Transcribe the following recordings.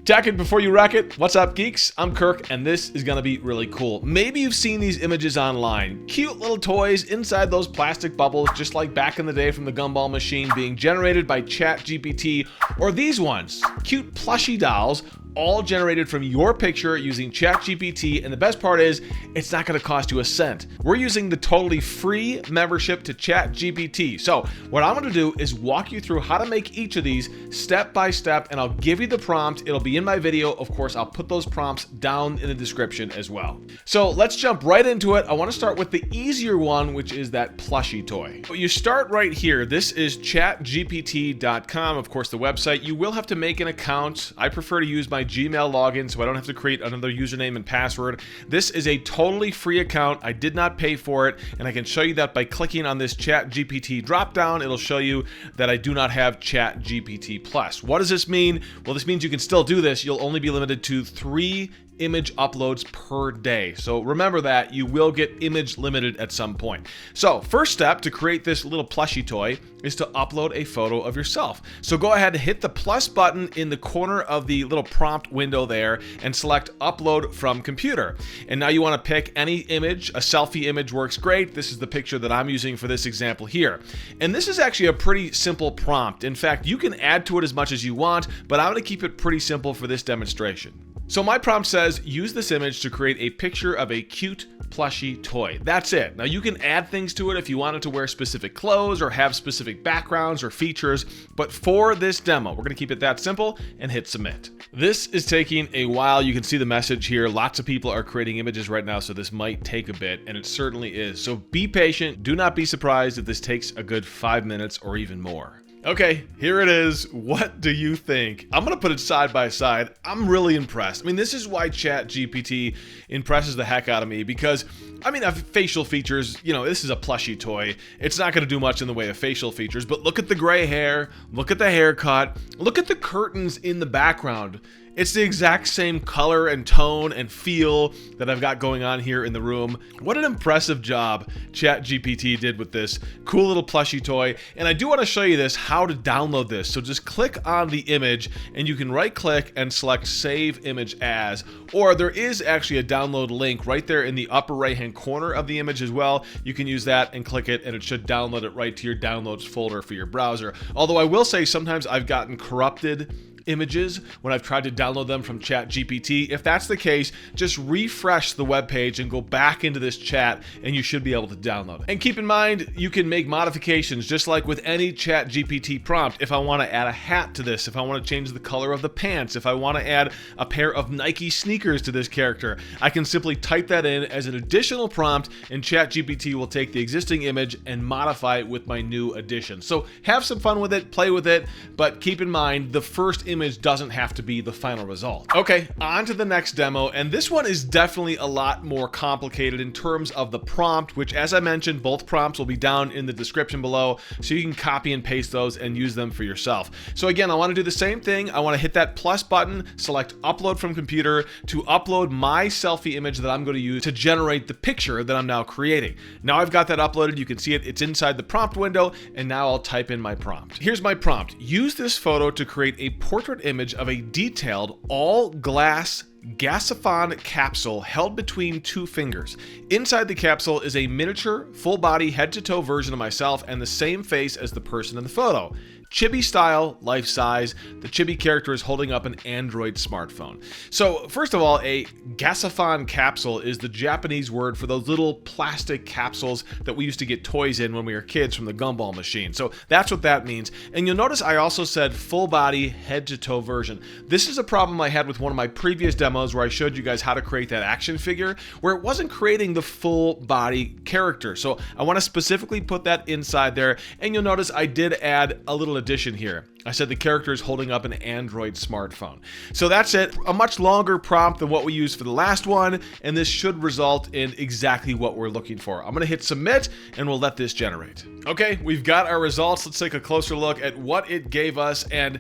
Jack it before you wreck it. What's up, geeks? I'm Kirk, and this is gonna be really cool. Maybe you've seen these images online. Cute little toys inside those plastic bubbles, just like back in the day from the gumball machine, being generated by ChatGPT, or these ones, cute plushy dolls, all generated from your picture using ChatGPT, and the best part is, it's not gonna cost you a cent. We're using the totally free membership to ChatGPT. So what I'm gonna do is walk you through how to make each of these step by step, and I'll give you the prompt. It'll be in my video. Of course, I'll put those prompts down in the description as well. So let's jump right into it. I wanna start with the easier one, which is that Plushie Toy. You start right here. This is chatgpt.com, of course, the website. You will have to make an account. I prefer to use my Gmail login so I don't have to create another username and password. This is a totally free account. I did not pay for it, and I can show you that by clicking on this ChatGPT dropdown. It'll show you that I do not have ChatGPT Plus. What does this mean? Well, this means you can still do this. You'll only be limited to 3 image uploads per day. So remember that you will get image limited at some point. So first step to create this little plushie toy is to upload a photo of yourself. So go ahead and hit the plus button in the corner of the little prompt window there and select upload from computer. And now you want to pick any image. A selfie image works great. This is the picture that I'm using for this example here. And this is actually a pretty simple prompt. In fact, you can add to it as much as you want, but I'm going to keep it pretty simple for this demonstration. So my prompt says, use this image to create a picture of a cute plushy toy. That's it. Now you can add things to it if you wanted to wear specific clothes or have specific backgrounds or features, but for this demo, we're gonna keep it that simple and hit submit. This is taking a while. You can see the message here. Lots of people are creating images right now, so this might take a bit, and it certainly is. So be patient. Do not be surprised if this takes a good 5 minutes or even more. Okay, here it is. What do you think? I'm gonna put it side by side. I'm really impressed. I mean, this is why ChatGPT impresses the heck out of me, because I mean, facial features, you know, this is a plushie toy. It's not gonna do much in the way of facial features, but look at the gray hair, look at the haircut, look at the curtains in the background. It's the exact same color and tone and feel that I've got going on here in the room. What an impressive job ChatGPT did with this cool little plushie toy. And I do want to show you this, how to download this. So just click on the image and you can right click and select save image as, or there is actually a download link right there in the upper right hand corner of the image as well. You can use that and click it and it should download it right to your downloads folder for your browser. Although I will say sometimes I've gotten corrupted images when I've tried to download them from ChatGPT. If that's the case, just refresh the web page and go back into this chat and you should be able to download it. And keep in mind, you can make modifications just like with any ChatGPT prompt. If I want to add a hat to this, if I want to change the color of the pants, if I want to add a pair of Nike sneakers to this character, I can simply type that in as an additional prompt and ChatGPT will take the existing image and modify it with my new addition. So have some fun with it, play with it, but keep in mind the first image doesn't have to be the final result. Okay, on to the next demo, and this one is definitely a lot more complicated in terms of the prompt, which, as I mentioned, both prompts will be down in the description below, so you can copy and paste those and use them for yourself. So again, I want to do the same thing. I want to hit that plus button, select upload from computer to upload my selfie image that I'm going to use to generate the picture that I'm now creating. Now I've got that uploaded. You can see it. It's inside the prompt window, and now I'll type in my prompt. Here's my prompt. Use this photo to create a portrait image of a detailed all-glass gashapon capsule held between 2 fingers. Inside the capsule is a miniature, full-body, head-to-toe version of myself and the same face as the person in the photo. Chibi-style, life-size. The chibi character is holding up an Android smartphone. So first of all, a gashapon capsule is the Japanese word for those little plastic capsules that we used to get toys in when we were kids from the gumball machine. So that's what that means. And you'll notice I also said full-body, head-to-toe version. This is a problem I had with one of my previous demos where I showed you guys how to create that action figure, where it wasn't creating the full-body character. So I want to specifically put that inside there, and you'll notice I did add a little addition here. I said the character is holding up an Android smartphone. So that's it. A much longer prompt than what we used for the last one, and this should result in exactly what we're looking for. I'm gonna hit submit, and we'll let this generate. Okay, we've got our results. Let's take a closer look at what it gave us, and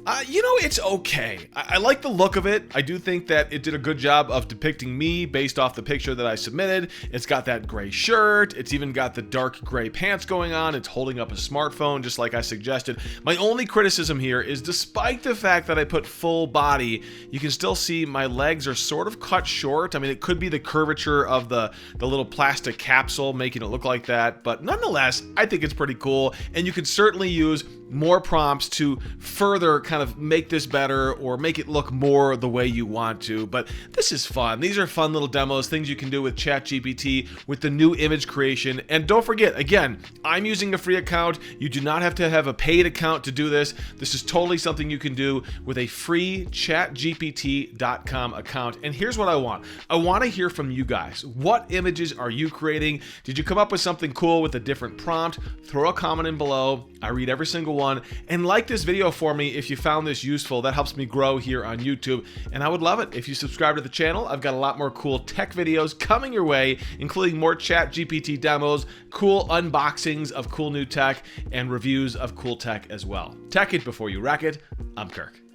It's okay. I like the look of it. I do think that it did a good job of depicting me based off the picture that I submitted. It's got that gray shirt. It's even got the dark gray pants going on. It's holding up a smartphone just like I suggested. My only criticism here is despite the fact that I put full body, you can still see my legs are sort of cut short. I mean, it could be the curvature of the little plastic capsule making it look like that, but nonetheless, I think it's pretty cool, and you can certainly use more prompts to further kind of make this better or make it look more the way you want to. But this is fun. These are fun little demos, things you can do with ChatGPT with the new image creation. And don't forget, again, I'm using a free account. You do not have to have a paid account to do this. This is totally something you can do with a free chatgpt.com account. And here's what I want. I want to hear from you guys. What images are you creating? Did you come up with something cool with a different prompt? Throw a comment in below. I read every single one. And like this video for me if you found this useful. That helps me grow here on YouTube. And I would love it if you subscribe to the channel. I've got a lot more cool tech videos coming your way, including more ChatGPT demos, cool unboxings of cool new tech, and reviews of cool tech as well. Tech it before you wreck it. I'm Kirk.